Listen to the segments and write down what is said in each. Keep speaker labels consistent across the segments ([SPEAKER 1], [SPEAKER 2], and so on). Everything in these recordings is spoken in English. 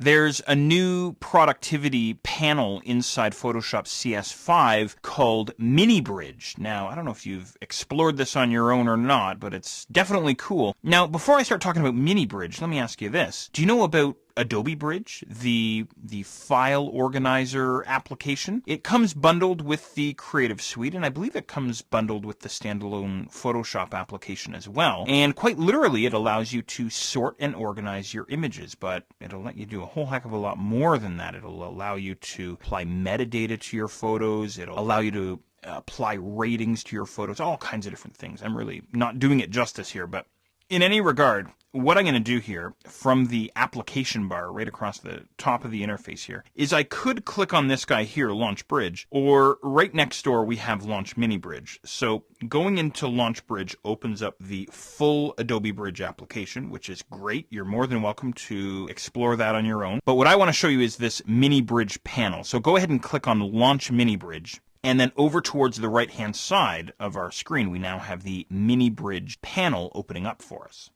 [SPEAKER 1] There's a new productivity panel inside Photoshop CS5 called Mini Bridge. Now, I don't know if you've explored this on your own or not, but it's definitely cool. Now, before I start talking about Mini Bridge, let me ask you this. Do you know about Adobe Bridge, the file organizer application? It comes bundled with the Creative Suite, and I believe it comes bundled with the standalone Photoshop application as well. And quite literally, it allows you to sort and organize your images, but it'll let you do a whole heck of a lot more than that. It'll allow you to apply metadata to your photos. It'll allow you to apply ratings to your photos, all kinds of different things. I'm really not doing it justice here, but in any regard, what I'm going to do here from the application bar right across the top of the interface here is I could click on this guy here, Launch Bridge, or right next door we have Launch Mini Bridge. So going into Launch Bridge opens up the full Adobe Bridge application, which is great. You're more than welcome to explore that on your own. But what I want to show you is this Mini Bridge panel. So go ahead and click on Launch Mini Bridge. And then over towards the right-hand side of our screen, we now have the Mini Bridge panel opening up for us.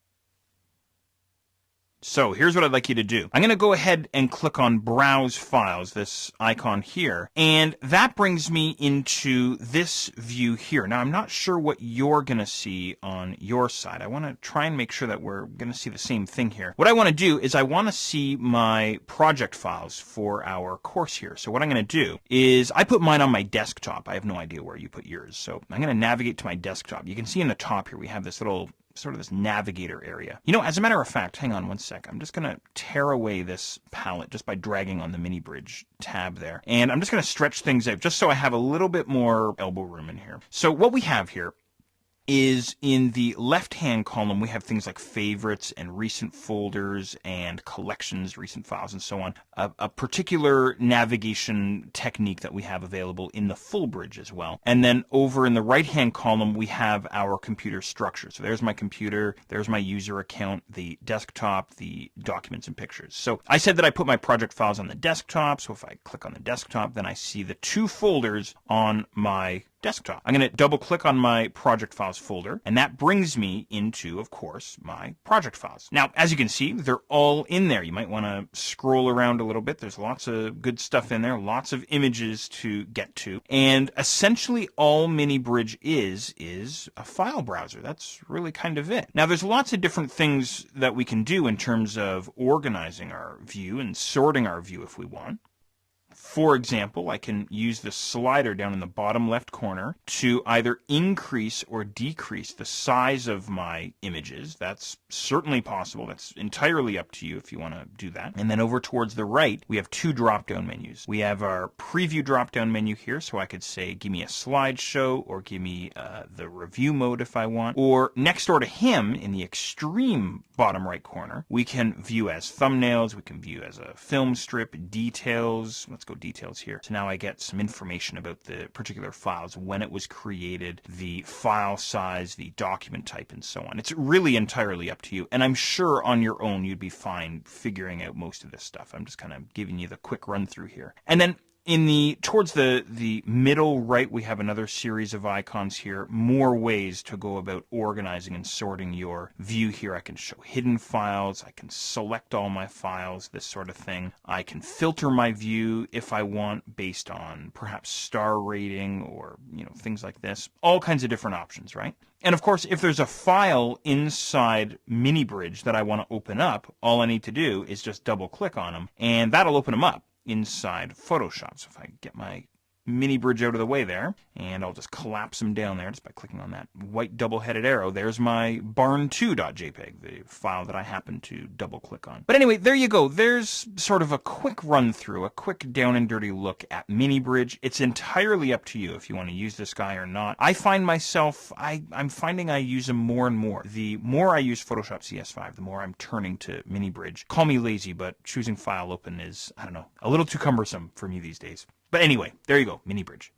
[SPEAKER 1] So here's what I'd like you to do. I'm going to go ahead and click on Browse Files, this icon here, and that brings me into this view here. Now, I'm not sure what you're going to see on your side. I want to try and make sure that we're going to see the same thing here. What I want to do is I want to see my project files for our course here. So what I'm going to do is I put mine on my desktop. I have no idea where you put yours. So I'm going to navigate to my desktop. You can see in the top here we have this little sort of this navigator area. You know, as a matter of fact, hang on one sec. I'm just going to tear away this palette just by dragging on the Mini Bridge tab there. And I'm just going to stretch things out just so I have a little bit more elbow room in here. So what we have here is in the left-hand column, we have things like favorites and recent folders and collections, recent files, and so on. A particular navigation technique that we have available in the full bridge as well. And then over in the right-hand column, we have our computer structure. So there's my computer, there's my user account, the desktop, the documents and pictures. So I said that I put my project files on the desktop. So if I click on the desktop, then I see the two folders on my desktop. I'm going to double click on my project files folder, and that brings me into, of course, my project files. Now, as you can see, they're all in there. You might want to scroll around a little bit. There's lots of good stuff in there, lots of images to get to. And essentially all Mini Bridge is a file browser. That's really kind of it. Now, there's lots of different things that we can do in terms of organizing our view and sorting our view if we want. For example, I can use the slider down in the bottom left corner to either increase or decrease the size of my images. That's certainly possible. That's entirely up to you if you want to do that. And then over towards the right, we have two drop-down menus. We have our preview drop-down menu here, so I could say, give me a slideshow, or give me the review mode if I want. Or next door to him, in the extreme bottom right corner, we can view as thumbnails, we can view as a film strip, details. Let's go details here. So now I get some information about the particular files, when it was created, the file size, the document type, and so on. It's really entirely up to you. And I'm sure on your own you'd be fine figuring out most of this stuff. I'm just kind of giving you the quick run through here. And then towards the middle right, we have another series of icons here, more ways to go about organizing and sorting your view here. I can show hidden files, I can select all my files, this sort of thing. I can filter my view if I want based on perhaps star rating or, things like this. All kinds of different options, right? And of course, if there's a file inside Mini Bridge that I want to open up, all I need to do is just double click on them and that'll open them up inside Photoshop. So if I get my Mini Bridge out of the way there, and I'll just collapse them down there just by clicking on that white double-headed arrow. There's my barn2.jpg, the file that I happen to double-click on. But anyway, there you go. There's sort of a quick run-through, a quick down-and-dirty look at Mini Bridge. It's entirely up to you if you want to use this guy or not. I find myself, I'm finding I use him more and more. The more I use Photoshop CS5, the more I'm turning to Mini Bridge. Call me lazy, but choosing file open is, I don't know, a little too cumbersome for me these days. But anyway, there you go, Mini Bridge.